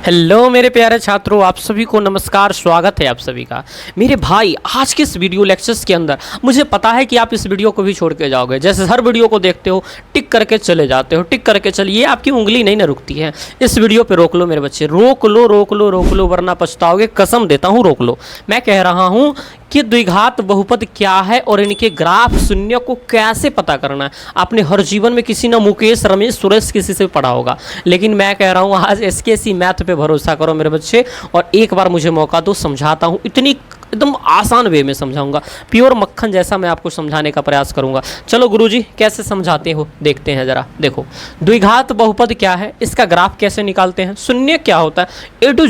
Hello मेरे प्यारे छात्रों, आप सभी को नमस्कार। स्वागत है आप सभी का। मेरे भाई, आज के इस वीडियो लेक्चर्स के अंदर मुझे पता है कि आप इस वीडियो को भी छोड़ के जाओगे। जैसे हर वीडियो को देखते हो, टिक करके चले जाते हो, टिक करके चलिए। आपकी उंगली नहीं ना रुकती है। इस वीडियो पे रोक लो मेरे बच्चे, रोक लो रोक लो रोक लो, वरना पछताओगे। कसम देता हूँ, रोक लो। मैं कह रहा हूँ कि द्विघात बहुपद क्या है और इनके ग्राफ शून्य को कैसे पता करना है। आपने हर जीवन में किसी ना मुकेश, रमेश, सुरेश किसी से पढ़ा होगा, लेकिन मैं कह रहा हूँ आज एसकेएससी मैथ पे भरोसा करो मेरे बच्चे, और एक बार मुझे मौका दो, समझाता हूँ। इतनी एकदम आसान वे में समझाऊंगा, प्योर मक्खन जैसा मैं आपको समझाने का प्रयास करूंगा। चलो गुरुजी, कैसे समझाते हो देखते हैं जरा। देखो, द्विघात बहुपद क्या है, इसका ग्राफ कैसे निकालते हैं, शून्य क्या होता है, ए टू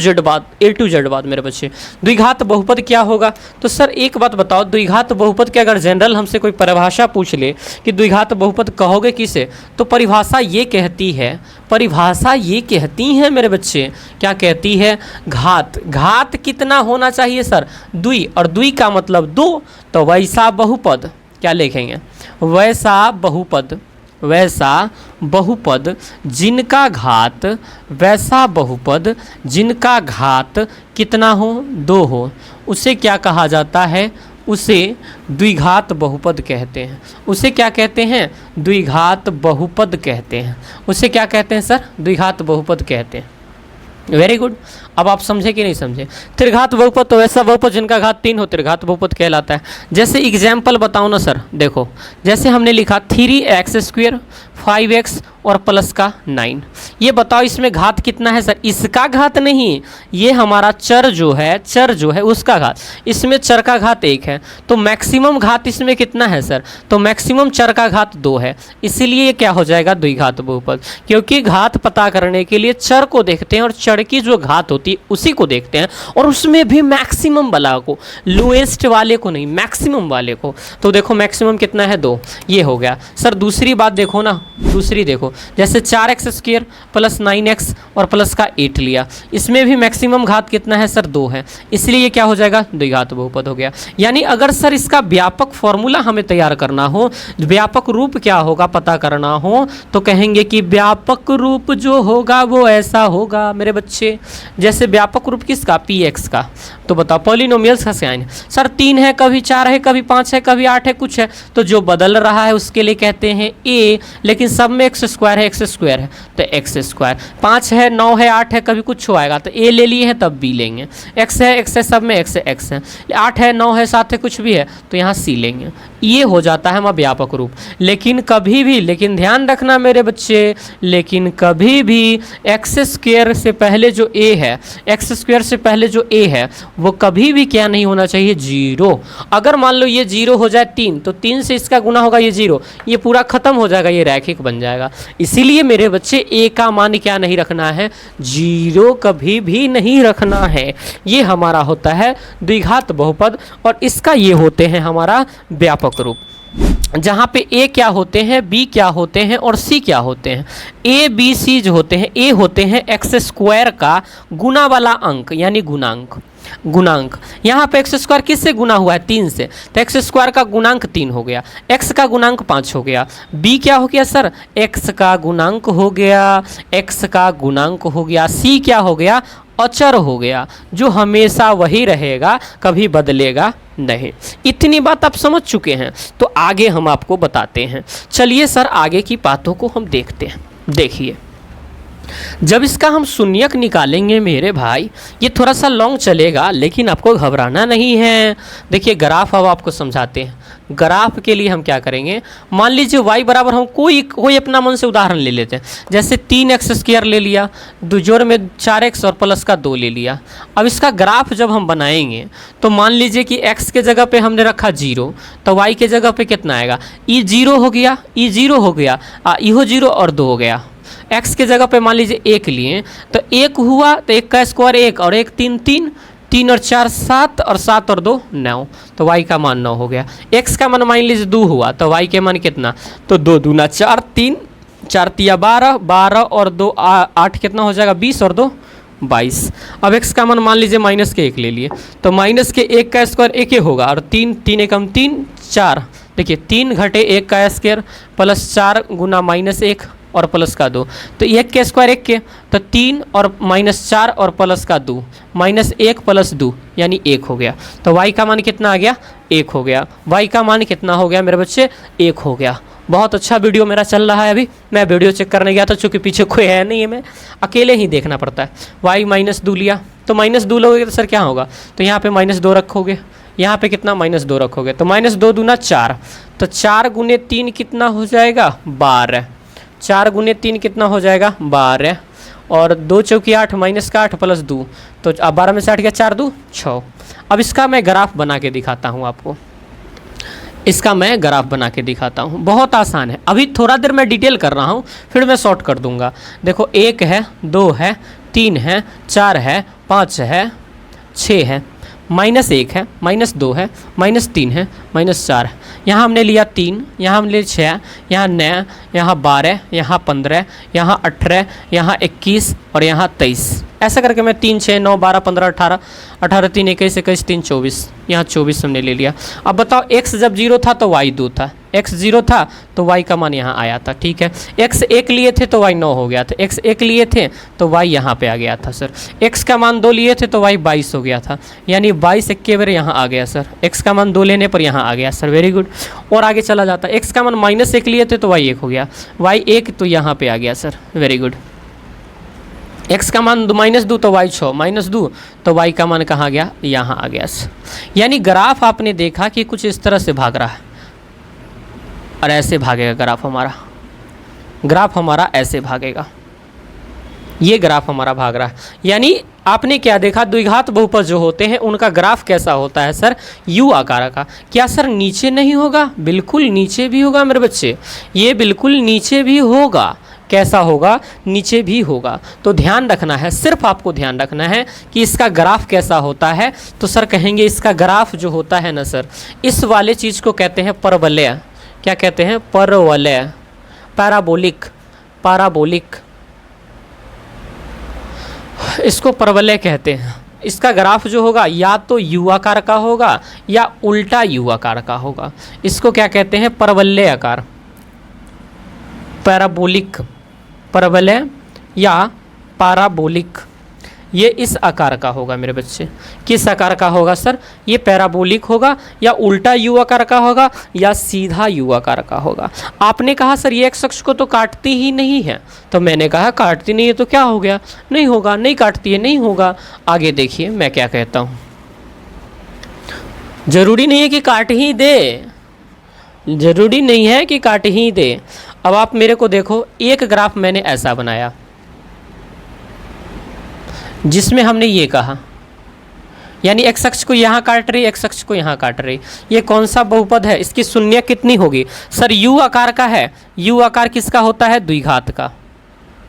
जेड बात मेरे बच्चे। द्विघात बहुपद क्या होगा? तो सर एक बात बताओ, द्विघात बहुपद के अगर जनरल हमसे कोई परिभाषा पूछ ले कि द्विघात बहुपद कहोगे किसे, तो परिभाषा ये कहती है मेरे बच्चे, क्या कहती है? घात कितना होना चाहिए सर? द्वि, और द्वि का मतलब दो, तो वैसा बहुपद क्या लिखेंगे? वैसा बहुपद जिनका घात, वैसा बहुपद जिनका घात कितना हो? दो हो, उसे क्या कहा जाता है? उसे द्विघात बहुपद कहते हैं। उसे क्या कहते हैं? द्विघात बहुपद कहते हैं। उसे क्या कहते हैं सर? द्विघात बहुपद कहते हैं। Very good. अब आप समझे कि नहीं समझे? त्रिघात बहुपद तो वैसा बहुपद जिनका घात 3 हो, त्रिघात बहुपद कहलाता है। जैसे एग्जाम्पल बताओ ना सर। देखो, जैसे हमने लिखा 3x² 5x और प्लस का 9, ये बताओ इसमें घात कितना है सर? इसका घात नहीं, ये हमारा चर जो है उसका घात। इसमें चर का घात 1 है, तो मैक्सिमम घात इसमें कितना है सर? तो मैक्सिमम चर का घात 2 है। इसीलिए ये क्या हो जाएगा? द्विघात बहुपद। क्योंकि घात पता करने के लिए चर को देखते हैं और चर की जो घात होती है उसी को देखते हैं, और उसमें भी मैक्सिमम वाला को, लोएस्ट वाले को नहीं, मैक्सिमम वाले को। तो देखो मैक्सिमम कितना है? 2। ये हो गया सर। दूसरी बात देखो ना, दूसरी देखो, जैसे 4x² प्लस 9x और प्लस का 8 लिया, इसमें भी मैक्सिमम घात कितना है सर? 2 है। इसलिए ये क्या हो जाएगा? द्विघात बहुपद हो गया। यानी अगर सर इसका व्यापक फॉर्मूला हमें तैयार करना हो, व्यापक रूप क्या होगा पता करना हो, तो कहेंगे कि व्यापक रूप जो होगा वो ऐसा होगा मेरे बच्चे। जैसे व्यापक रूप किसका? px का। तो बताओ पॉलिनोमियल्स का साइन सर 3 है, कभी 4 है, कभी 5 है, कभी 8 है, कुछ है, तो जो बदल रहा है उसके लिए कहते हैं a, लेकिन सब में x² है, तो x²। 5 है, 9 है, 8 है, कभी कुछ आएगा तो a ले लिए हैं तब b लेंगे। x है, सब में x है, 8 है, 9 है, 7 है, कुछ भी है तो यहाँ c लेंगे। ये हो जाता है हमारा व्यापक रूप। लेकिन कभी भी, लेकिन ध्यान रखना मेरे बच्चे, लेकिन कभी भी x² से पहले जो a है, x² से पहले जो a है वो कभी भी क्या नहीं होना चाहिए? 0। अगर मान लो ये 0 हो जाए 3, तो 3 से इसका गुना होगा ये 0, ये पूरा खत्म हो जाएगा, ये रैखिक बन जाएगा। इसीलिए मेरे बच्चे a का मान क्या नहीं रखना है? 0 कभी भी नहीं रखना है। ये हमारा होता है द्विघात बहुपद, और इसका ये होते हैं हमारा व्यापक रूप, जहाँ पे a क्या होते हैं, b क्या होते हैं और c क्या होते हैं। a b c जो होते हैं, a होते हैं x² का गुना वाला अंक, यानी गुणांक। यहाँ पे x² किससे गुना हुआ है? 3 से, तो x² का गुणांक 3 हो गया, x का गुणांक 5 हो गया, b क्या हो गया सर? x का गुणांक हो गया, c क्या हो गया? अचर हो गया, जो हमेशा वही रहेगा, कभी बदलेगा नहीं। इतनी बात आप समझ चुके हैं, तो आगे हम आपको बताते हैं। चलिए सर आगे की बातों को हम देखते हैं। देखिए, जब इसका हम शून्यक निकालेंगे मेरे भाई, ये थोड़ा सा लॉन्ग चलेगा, लेकिन आपको घबराना नहीं है। देखिए ग्राफ अब आपको समझाते हैं। ग्राफ के लिए हम क्या करेंगे, मान लीजिए y बराबर, हम कोई अपना मन से उदाहरण ले लेते हैं। जैसे 3x² ले लिया, जोड़ में 4x और प्लस का 2 ले लिया। अब इसका ग्राफ जब हम बनाएंगे तो मान लीजिए कि x के जगह पे हमने रखा 0, तो y के जगह पे कितना आएगा? ई 0 हो गया, इहो 0 और 2 हो गया। x के जगह पे मान लीजिए 1 लिए, तो 1 हुआ, तो 1 का स्क्वायर 1 और 1 3 और 4 7 और 7 और 2 9, तो y का मान 9 हो गया। x का मान मान लीजिए 2 हुआ, तो y के मान कितना? तो 2 दूना 4, 3 4 तिया 12 और 2 8, कितना हो जाएगा? 20 और 2 22। अब x का मान लीजिए -1 ले लिए, तो -1 का स्क्वायर 1 होगा, और 3 एकम 3 4, देखिए 3 घटे 1 का स्क्वायर प्लस 4 गुना -1 और प्लस का 2, तो 1 के स्क्वायर 1 के, तो 3 और -4 और प्लस का 2, -1 + 2 यानी 1 हो गया। तो y का मान कितना आ गया? 1 हो गया। y का मान कितना हो गया मेरे बच्चे? 1 हो गया। बहुत अच्छा वीडियो मेरा चल रहा है। अभी मैं वीडियो चेक करने गया था, चूँकि पीछे कोई है नहीं है, मैं अकेले ही देखना पड़ता है। y -2 लिया, तो -2 लोगे तो सर क्या होगा? तो यहाँ पे -2 रखोगे, यहाँ पे कितना? -2 रखोगे, तो -2 दूना 4, तो 4 × 3 कितना हो जाएगा? 12। 4 × 3 कितना हो जाएगा? 12, और 2 चौकी 8, -8 + 2, तो अब 12 में से 8 गया, 4 2 6। अब इसका मैं ग्राफ बना के दिखाता हूँ आपको, इसका मैं ग्राफ बना के दिखाता हूँ। बहुत आसान है। अभी थोड़ा देर मैं डिटेल कर रहा हूँ, फिर मैं शॉर्ट कर दूंगा। देखो 1 है, 2 है, 3 है, 4 है, 5 है, 6 है, -1 है, -2 है, -3 है, -4 है। यहाँ हमने लिया 3, यहाँ हमने लिया 6, यहाँ 9, यहाँ 12, यहाँ 15, यहाँ 18, यहाँ 21 और यहाँ 23। ऐसा करके मैं 3 6 9 12 15 18 18 3 21 21 3 24, यहाँ 24 हमने ले लिया। अब बताओ x जब 0 था तो y 2 था, x 0 था तो y का मान यहाँ आया था। ठीक है, x 1 लिए थे तो y 9 हो गया था, x 1 लिए थे तो y यहाँ पे आ गया था सर। x का मान 2 लिए थे तो y 22 हो गया था, यानी 22 एक के बार यहाँ आ गया सर। x का मान 2 लेने पर यहाँ आ गया सर, वेरी गुड। और आगे चला जाता, x का मान -1 लिए थे तो y 1 हो गया, y 1 तो यहाँ पे आ गया सर, वेरी गुड। x का मान -2 तो y 6, -2 तो y का मान कहाँ गया? यहाँ आ गया सर। यानी ग्राफ आपने देखा कि कुछ इस तरह से भाग रहा है, और ऐसे भागेगा ग्राफ हमारा, ग्राफ हमारा ऐसे भागेगा। ये ग्राफ हमारा भाग रहा है। यानी आपने क्या देखा? द्विघात बहुपद जो होते हैं उनका ग्राफ कैसा होता है सर? यू आकार का। क्या सर नीचे नहीं होगा? बिल्कुल नीचे भी होगा मेरे बच्चे, ये बिल्कुल नीचे भी होगा। कैसा होगा? नीचे भी होगा। तो ध्यान रखना है, सिर्फ आपको ध्यान रखना है कि इसका ग्राफ कैसा होता है। तो सर कहेंगे इसका ग्राफ जो होता है ना सर, इस वाले चीज़ को कहते हैं परवलय। क्या कहते हैं? परवलय, पैराबोलिक, पैराबोलिक, इसको परवलय कहते हैं। इसका ग्राफ जो होगा या तो यू आकार का होगा या उल्टा यू आकार का होगा। इसको क्या कहते हैं? परवलय आकार, पैराबोलिक, परवलय या पैराबोलिक। ये इस आकार का होगा मेरे बच्चे। किस आकार का होगा सर? ये पैराबोलिक होगा या उल्टा यू आकार का होगा या सीधा यू आकार का होगा। आपने कहा सर ये एक्स अक्ष को तो काटती ही नहीं है, तो मैंने कहा काटती नहीं है तो क्या हो गया? नहीं होगा, नहीं काटती है, नहीं होगा। आगे देखिए मैं क्या कहता हूँ, जरूरी नहीं है कि काट ही दे, जरूरी नहीं है कि काट ही दे। अब आप मेरे को देखो, एक ग्राफ मैंने ऐसा बनाया जिसमें हमने ये कहा, यानी एक्स अक्ष को यहाँ काट रही, एक्स अक्ष को यहाँ काट रही। ये कौन सा बहुपद है? इसकी शून्य कितनी होगी सर? यू आकार का है। यू आकार किसका होता है? द्विघात का।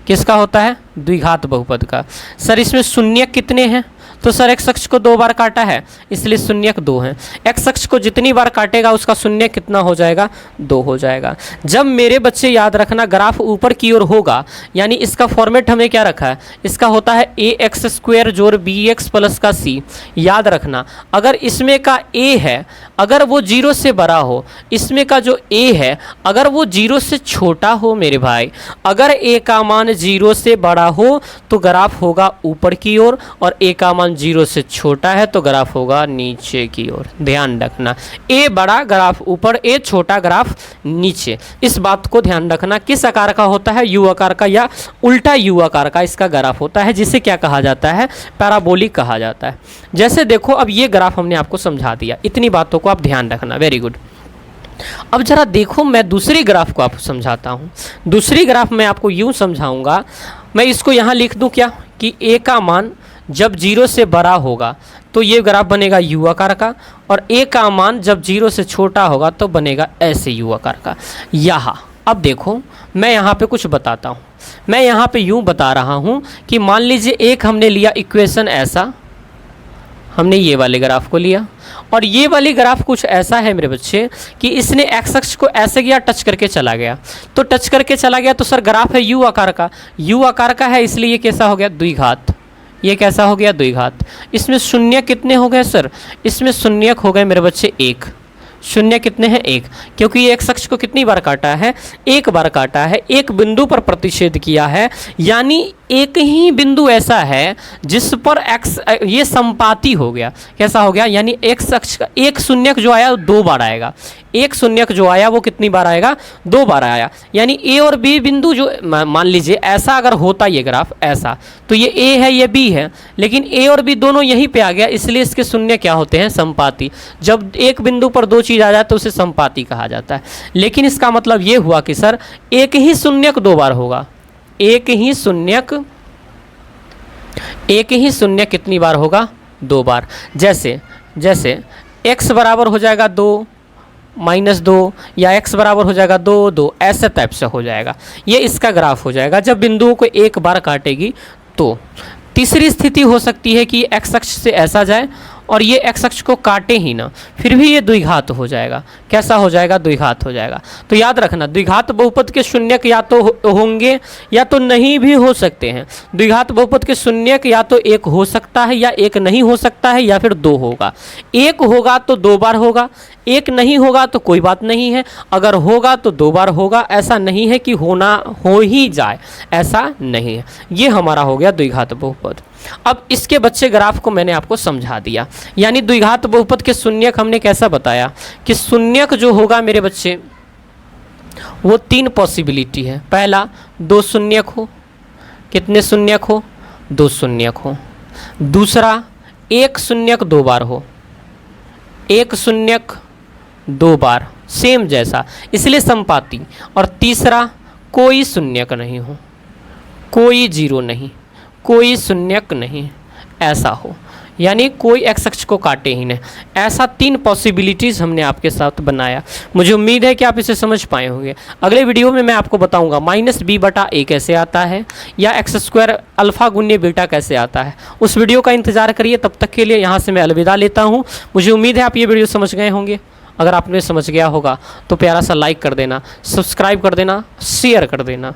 किसका होता है? द्विघात बहुपद का। सर इसमें शून्य कितने हैं? तो सर एक्स अक्ष को 2 बार काटा है, इसलिए शून्यक 2 हैं। एक्स अक्ष को जितनी बार काटेगा उसका शून्य कितना हो जाएगा? 2 हो जाएगा। जब मेरे बच्चे याद रखना ग्राफ ऊपर की ओर होगा, यानी इसका फॉर्मेट हमने क्या रखा है? इसका होता है ax² जोड़ bx प्लस का c। याद रखना, अगर इसमें का a है, अगर वो 0 से बड़ा हो, इसमें का जो a है अगर वो 0 से छोटा हो मेरे भाई, अगर a का मान 0 से बड़ा हो तो ग्राफ होगा ऊपर की ओर, और a का मान 0 से छोटा है तो ग्राफ होगा नीचे की ओर। ध्यान रखना, a बड़ा ग्राफ ऊपर, a छोटा ग्राफ नीचे। इस बात को ध्यान रखना। किस आकार का होता है? यू आकार का या उल्टा यू आकार का इसका ग्राफ होता है, जिसे क्या कहा जाता है? पैराबोलिक कहा जाता है। जैसे देखो, अब ये ग्राफ हमने आपको समझा दिया, इतनी बातों को आप ध्यान रखना, वेरी गुड। अब जरा देखो, मैं दूसरी ग्राफ को आपको समझाता हूँ। दूसरी ग्राफ मैं आपको यूँ समझाऊंगा, मैं इसको यहाँ लिख दूँ क्या कि a का मान जब 0 से बड़ा होगा तो ये ग्राफ बनेगा यू आकार का, और a का मान जब 0 से छोटा होगा तो बनेगा ऐसे यू आकार का। यहाँ अब देखो, मैं यहाँ पे कुछ बताता हूँ। मैं यहाँ पे यूँ बता रहा हूँ कि मान लीजिए एक हमने लिया इक्वेशन ऐसा, हमने ये वाले ग्राफ को लिया, और ये वाली ग्राफ कुछ ऐसा है मेरे बच्चे कि इसने एक्स अक्ष को ऐसे गया, टच करके चला गया। तो टच करके चला गया तो सर ग्राफ है यू आकार का। यू आकार का है इसलिए ये कैसा हो गया? द्विघात। ये कैसा हो गया? द्विघात। इसमें शून्य कितने हो गए सर? इसमें शून्यक हो गए मेरे बच्चे 1। शून्य कितने हैं 1, क्योंकि ये एक्स अक्ष को कितनी बार काटा है, एक बार काटा है, एक बिंदु पर प्रतिच्छेद किया है, यानी एक ही बिंदु ऐसा है जिस पर एक्स, ये संपाती हो गया। कैसा हो गया, यानी एक्स अक्ष का एक शून्यक जो आया वो 2 बार आएगा, एक शून्यक जो आया वो कितनी बार आएगा, 2 बार आया। यानी ए और बी बिंदु जो, मान लीजिए ऐसा अगर होता ये ग्राफ ऐसा, तो ये ए है ये बी है, लेकिन ए और बी दोनों यहीं पे आ गया, इसलिए इसके शून्य क्या होते हैं, संपाती। जब एक बिंदु पर 2 चीज़ आ जाए तो उसे संपाती कहा जाता है। लेकिन इसका मतलब ये हुआ कि सर एक ही शून्यक 2 बार होगा, एक ही शून्य कितनी बार होगा, 2 बार। जैसे x बराबर हो जाएगा 2 -2, या x बराबर हो जाएगा 2 2, ऐसे टाइप से हो जाएगा। ये इसका ग्राफ हो जाएगा जब बिंदुओं को एक बार काटेगी। तो तीसरी स्थिति हो सकती है कि x अक्ष से ऐसा जाए और ये x अक्ष को काटे ही ना, फिर भी ये द्विघात हो जाएगा। कैसा हो जाएगा, द्विघात हो जाएगा। तो याद रखना, द्विघात बहुपद के शून्यक या तो होंगे या तो नहीं भी हो सकते हैं। द्विघात बहुपद के शून्यक या तो एक हो सकता है या एक नहीं हो सकता है या फिर 2 होगा। एक होगा तो 2 बार होगा, एक नहीं होगा तो कोई बात नहीं है, अगर होगा तो 2 बार होगा। ऐसा नहीं है कि हो ही जाए, ऐसा नहीं है। ये हमारा हो गया द्विघात बहुपद। अब इसके बच्चे ग्राफ को मैंने आपको समझा दिया। यानी द्विघात बहुपद के शून्यक हमने कैसा बताया कि शून्यक जो होगा मेरे बच्चे वो 3 पॉसिबिलिटी है। पहला 2 शून्यक हो, कितने शून्यक हो, 2 शून्यक हो। दूसरा 1 शून्यक 2 बार हो, 1 शून्यक 2 बार, सेम जैसा, इसलिए संपाती। और तीसरा कोई शून्यक नहीं हो, कोई जीरो नहीं, कोई शून्यक नहीं, ऐसा हो, यानी कोई एक्स अक्ष को काटे ही नहीं। ऐसा 3 पॉसिबिलिटीज़ हमने आपके साथ बनाया। मुझे उम्मीद है कि आप इसे समझ पाए होंगे। अगले वीडियो में मैं आपको बताऊंगा -b/a कैसे आता है या x² अल्फा गुण्य बीटा कैसे आता है। उस वीडियो का इंतजार करिए। तब तक के लिए यहाँ से मैं अलविदा लेता हूँ। मुझे उम्मीद है आप ये वीडियो समझ गए होंगे। अगर आपने समझ गया होगा तो प्यारा सा लाइक कर देना, सब्सक्राइब कर देना, शेयर कर देना।